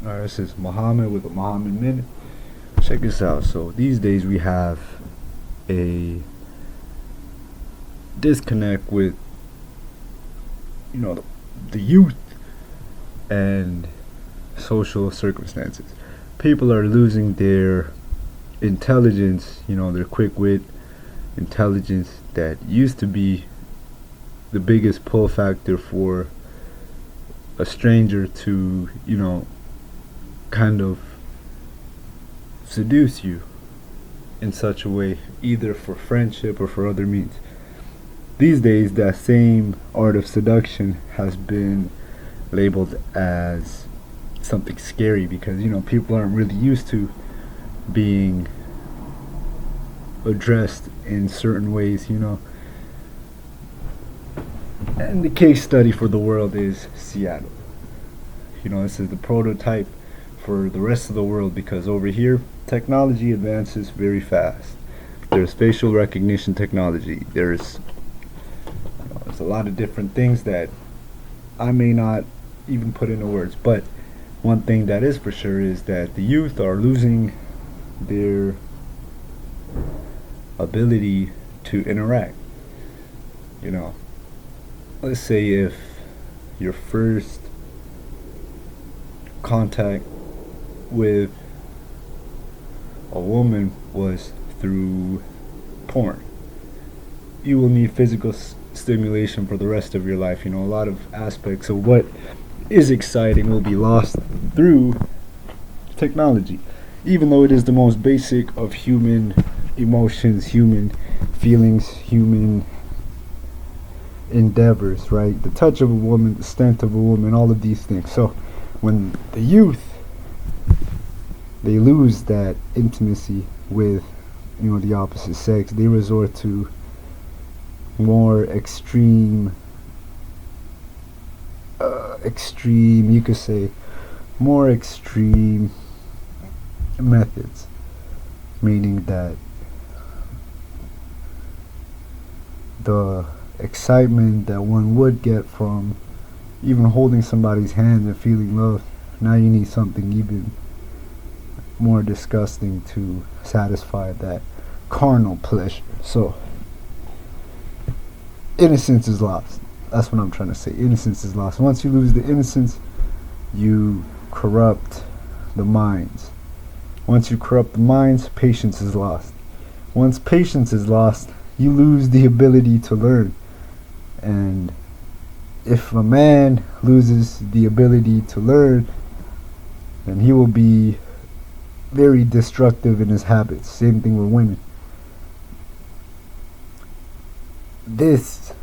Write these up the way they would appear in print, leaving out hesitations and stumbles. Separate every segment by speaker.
Speaker 1: Alright, this is Mohammed with a Mohammed Minute. Check this out. So these days we have a disconnect with the youth and social circumstances. People are losing their intelligence, their quick wit, intelligence that used to be the biggest pull factor for a stranger to, kind of seduce you in such a way, either for friendship or for other means. These days, that same art of seduction has been labeled as something scary because, people aren't really used to being addressed in certain ways. And the case study for the world is Seattle. This is the prototype for the rest of the world because over here, technology advances very fast. There's facial recognition technology. There's a lot of different things that I may not even put into words. But one thing that is for sure is that the youth are losing their ability to interact. You know, let's say if your first contact with a woman was through porn, you will need physical stimulation for the rest of your life. A lot of aspects of what is exciting will be lost through technology, even though it is the most basic of human emotions, human feelings, human endeavors, right? The touch of a woman, the scent of a woman, all of these things. So when the youth, they lose that intimacy with the opposite sex, they resort to more extreme, you could say, more extreme methods, meaning that the excitement that one would get from even holding somebody's hand and feeling love, now you need something even more disgusting to satisfy that carnal pleasure. So innocence is lost. That's what I'm trying to say. Innocence is lost. Once you lose the innocence, you corrupt the minds. Once you corrupt the minds, patience is lost. Once patience is lost, you lose the ability to learn. And if a man loses the ability to learn, then he will be very destructive in his habits. Same thing with women. This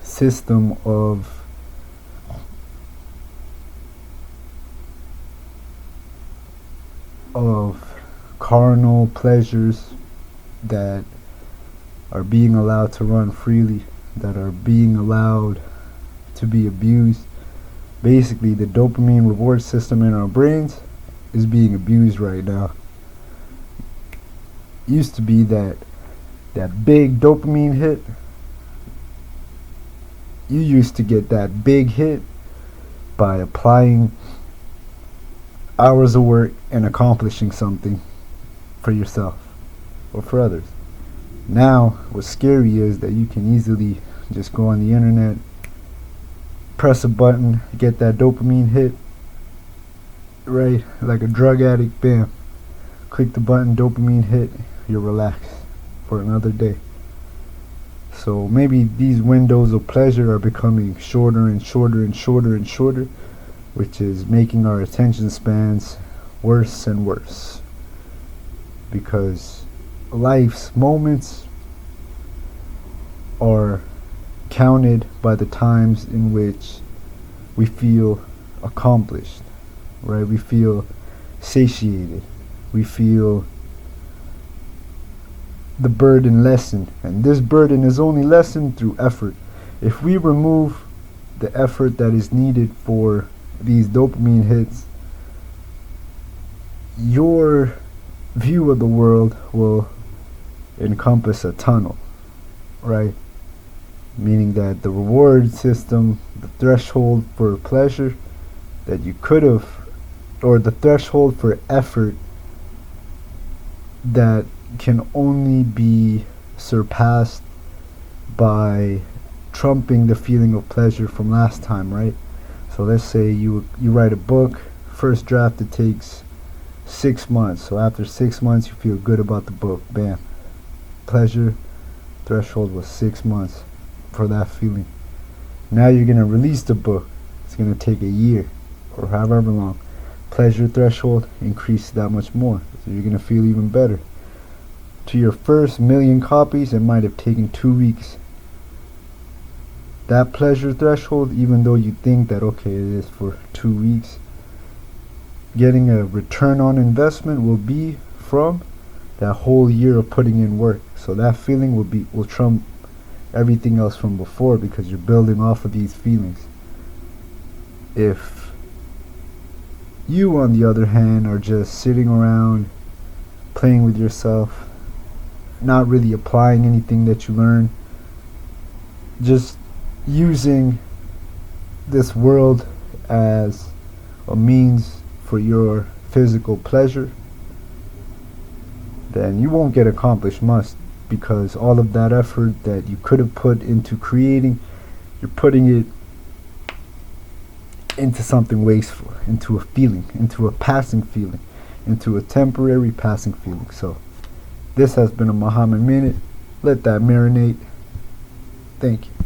Speaker 1: system of carnal pleasures that are being allowed to run freely, that are being allowed to be abused. Basically, the dopamine reward system in our brains is being abused right now. Used to be that big dopamine hit. You used to get that big hit by applying hours of work and accomplishing something for yourself or for others. Now, what's scary is that you can easily just go on the internet, press a button, get that dopamine hit, right? Like a drug addict, bam. Click the button, dopamine hit, you're relaxed for another day. So maybe these windows of pleasure are becoming shorter and shorter and shorter and shorter, which is making our attention spans worse and worse. Because life's moments are counted by the times in which we feel accomplished, right? We feel satiated. We feel the burden lessened. And this burden is only lessened through effort. If we remove the effort that is needed for these dopamine hits, your view of the world will encompass a tunnel, right? Meaning that the reward system, the threshold for pleasure that you could have or the threshold for effort that can only be surpassed by trumping the feeling of pleasure from last time, right? So let's say you write a book, first draft it takes 6 months. So after 6 months you feel good about the book. Bam. Pleasure threshold was 6 months for that feeling. Now you're gonna release the book. It's gonna take a year or however long. Pleasure threshold increases that much more. So you're gonna feel even better. To your first 1,000,000 copies, it might have taken 2 weeks. That pleasure threshold, even though you think that okay, it is for 2 weeks, getting a return on investment will be from that whole year of putting in work. So that feeling will trump everything else from before, because you're building off of these feelings. If you, on the other hand, are just sitting around playing with yourself, not really applying anything that you learn, just using this world as a means for your physical pleasure, then you won't get accomplished much, because all of that effort that you could have put into creating, you're putting it into something wasteful, into a feeling, into a passing feeling, into a temporary passing feeling. So this has been a Mohammed Minute. Let that marinate. Thank you.